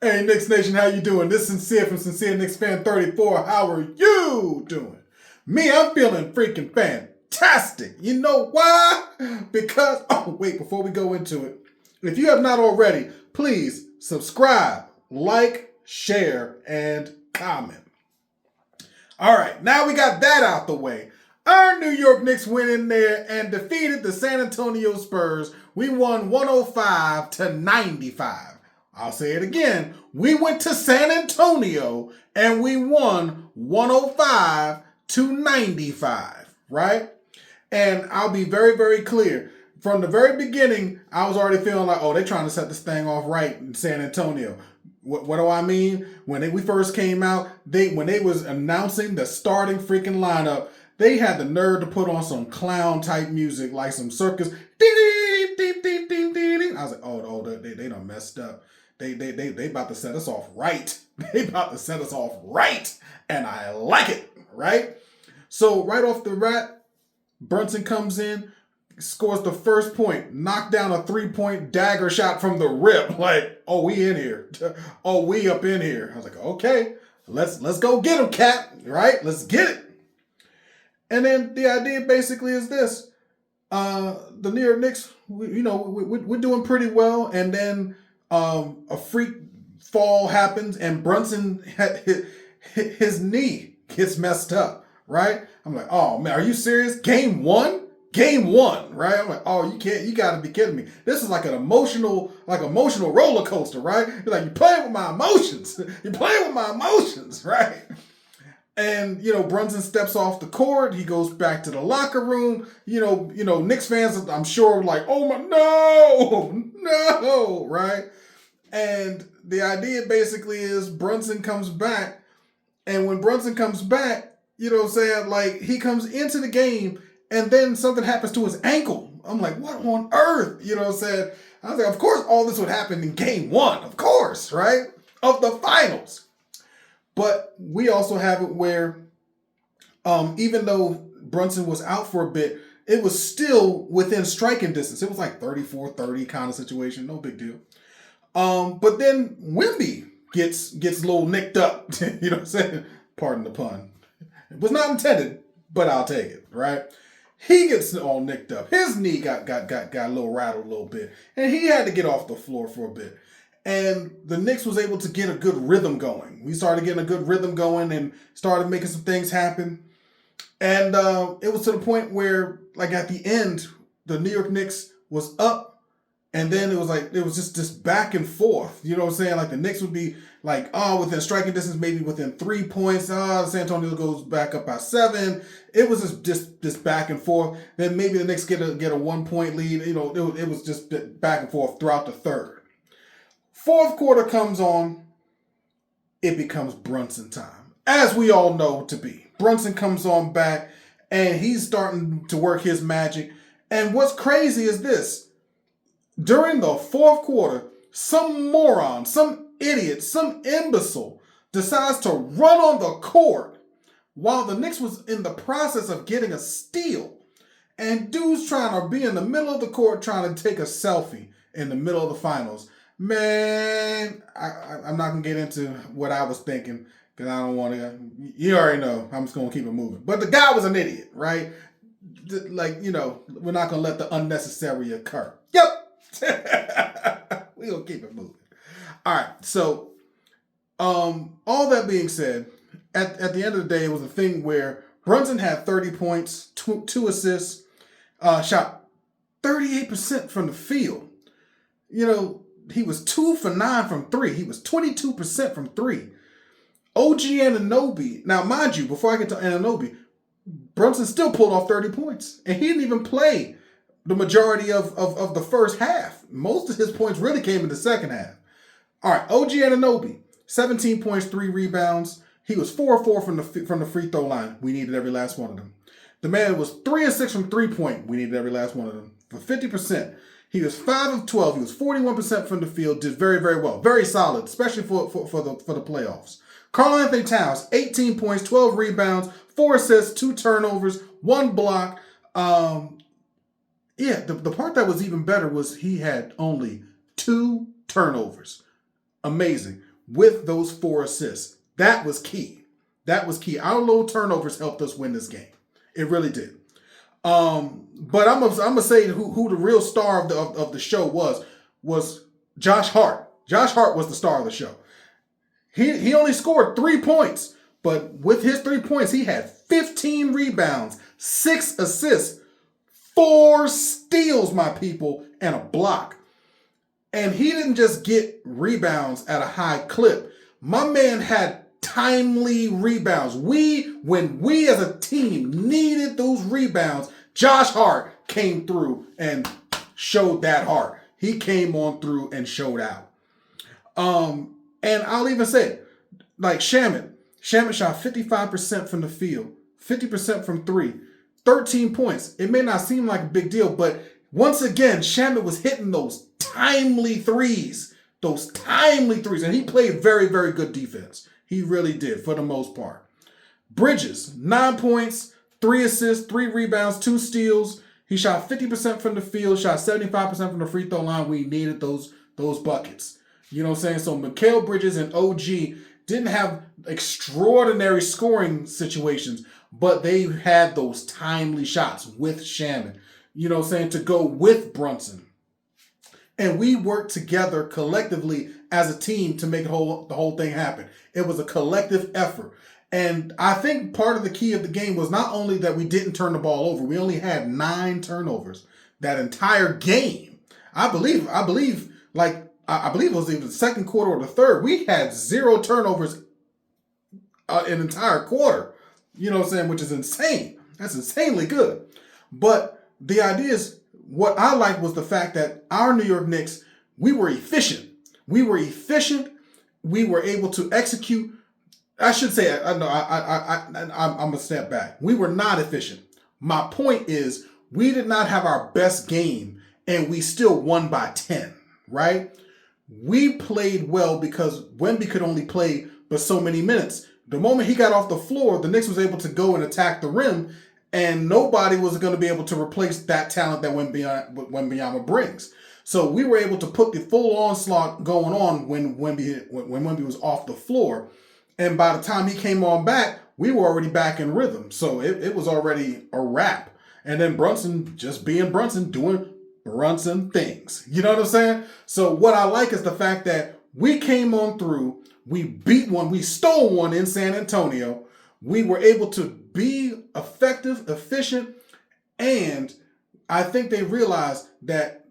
Hey, Knicks Nation, how you doing? This is Sincere from Sincere Knicks Fan 34. How are you doing? Me, I'm feeling freaking fantastic. You know why? Because, oh, wait, before we go into it, if you have not already, please subscribe, like, share, and comment. All right, now we got that out the way. Our New York Knicks went in there and defeated the San Antonio Spurs. We won 105-95. I'll say it again. We went to San Antonio and we won 105-95, right? And I'll be very, very clear. From the very beginning, I was already feeling like, oh, they're trying to set this thing off right in San Antonio. What do I mean? When we first came out, when they was announcing the starting freaking lineup, they had the nerve to put on some clown type music, like some circus. I was like, oh, they done messed up. They about to set us off right. They about to set us off right, and I like it, right? So right off the bat, Brunson comes in, scores the first point, knocked down a 3-point dagger shot from the rip. Like, oh, we in here. Oh, we up in here. I was like, okay, let's go get him, Cap. Right? Let's get it. And then the idea basically is this: the New York Knicks, we're doing pretty well, and then a freak fall happens, and Brunson his knee gets messed up. Right? I'm like, oh man, are you serious? Game one, right? I'm like, oh, you got to be kidding me. This is like an emotional roller coaster, right? You're like, you're playing with my emotions. You're playing with my emotions, right? And, Brunson steps off the court. He goes back to the locker room. Knicks fans, I'm sure, are like, oh my, no, right? And the idea basically is Brunson comes back. And when Brunson comes back, like he comes into the game and then something happens to his ankle. I'm like, what on earth? I was like, of course all this would happen in game one, of course, right? Of the finals. But we also have it where even though Brunson was out for a bit, it was still within striking distance. It was like 34-30 kind of situation. No big deal. But then Wemby gets a little nicked up. You know what I'm saying? Pardon the pun. It was not intended, but I'll take it, right? He gets all nicked up. His knee got a little rattled a little bit. And he had to get off the floor for a bit. And the Knicks was able to get a good rhythm going. We started getting a good rhythm going and started making some things happen. And it was to the point where, like at the end, the New York Knicks was up. And then it was just this back and forth. You know what I'm saying? Like the Knicks would be like, within striking distance, maybe within 3 points. San Antonio goes back up by 7. It was just this back and forth. Then maybe the Knicks get a 1-point lead. It was just back and forth throughout the third. Fourth quarter comes on. It becomes Brunson time, as we all know to be. Brunson comes on back, and he's starting to work his magic. And what's crazy is this. During the fourth quarter, some moron, some idiot, some imbecile decides to run on the court while the Knicks was in the process of getting a steal. And dude's trying to be in the middle of the court trying to take a selfie in the middle of the finals. Man, I'm not going to get into what I was thinking because I don't want to. You already know. I'm just going to keep it moving. But the guy was an idiot, right? Like, we're not going to let the unnecessary occur. Yep. We're going to keep it moving. All right. So, all that being said, at the end of the day, it was a thing where Brunson had 30 points, two assists, shot 38% from the field. He was 2 for 9 from 3. He was 22% from 3. OG Anunoby. Now, mind you, before I get to Anunoby, Brunson still pulled off 30 points. And he didn't even play the majority of the first half. Most of his points really came in the second half. All right, OG Anunoby, 17 points, 3 rebounds. He was 4-4 from the free throw line. We needed every last one of them. The man was 3-6 from 3-point. We needed every last one of them for 50%. He was 5 of 12. He was 41% from the field. Did very, very well. Very solid, especially for the playoffs. Karl-Anthony Towns, 18 points, 12 rebounds, 4 assists, 2 turnovers, 1 block. The part that was even better was he had only 2 turnovers. Amazing. with those 4 assists. That was key. That was key. Our low turnovers helped us win this game. It really did. But I'm gonna say who the real star of the show was Josh Hart. Josh Hart was the star of the show. He only scored 3 points, but with his 3 points, he had 15 rebounds, 6 assists, 4 steals, my people, and a block. And he didn't just get rebounds at a high clip. My man had timely rebounds. When we as a team needed those rebounds, Josh Hart came through and showed that heart. He came on through and showed out. And I'll even say, like Shamet shot 55% from the field, 50% from 3, 13 points. It may not seem like a big deal, but once again, Shamet was hitting those timely threes, and he played very, very good defense. He really did, for the most part. Bridges, 9 points, 3 assists, 3 rebounds, 2 steals. He shot 50% from the field, shot 75% from the free throw line. We needed those buckets. You know what I'm saying? So Mikal Bridges and OG didn't have extraordinary scoring situations, but they had those timely shots with Shamet, you know what I'm saying, to go with Brunson. And we worked together collectively as a team to make the whole thing happen. It was a collective effort. And I think part of the key of the game was not only that we didn't turn the ball over, we only had 9 turnovers that entire game. I believe it was either the second quarter or the third. We had 0 turnovers an entire quarter. You know what I'm saying? Which is insane. That's insanely good. But the idea is, what I liked was the fact that our New York Knicks, we were efficient. We were able to execute. I should say, I'm going to step back. We were not efficient. My point is, we did not have our best game, and we still won by 10, right? We played well because Wemby could only play but so many minutes. The moment he got off the floor, the Knicks was able to go and attack the rim, and nobody was going to be able to replace that talent that Wembanyama brings. So we were able to put the full onslaught going on when Wemby was off the floor. And by the time he came on back, we were already back in rhythm. So it was already a wrap. And then Brunson just being Brunson, doing Brunson things. You know what I'm saying? So what I like is the fact that we came on through, we beat one, we stole one in San Antonio. We were able to be effective, efficient, and I think they realized that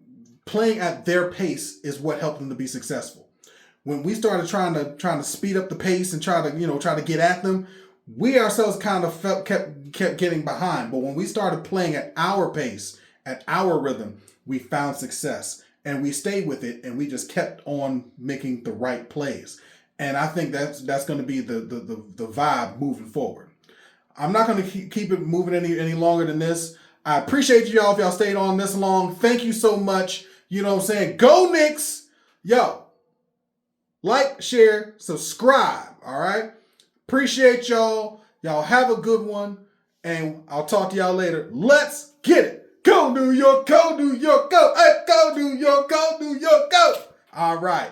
playing at their pace is what helped them to be successful. When we started trying to speed up the pace and try to get at them, we ourselves kind of kept getting behind. But when we started playing at our pace, at our rhythm, we found success, and we stayed with it, and we just kept on making the right plays. And I think that's going to be the vibe moving forward. I'm not going to keep it moving any longer than this. I appreciate y'all if y'all stayed on this long. Thank you so much. You know what I'm saying? Go Knicks. Yo, like, share, subscribe. All right? Appreciate y'all. Y'all have a good one. And I'll talk to y'all later. Let's get it. Go New York, go New York, go. Hey, go New York, go New York, go. All right.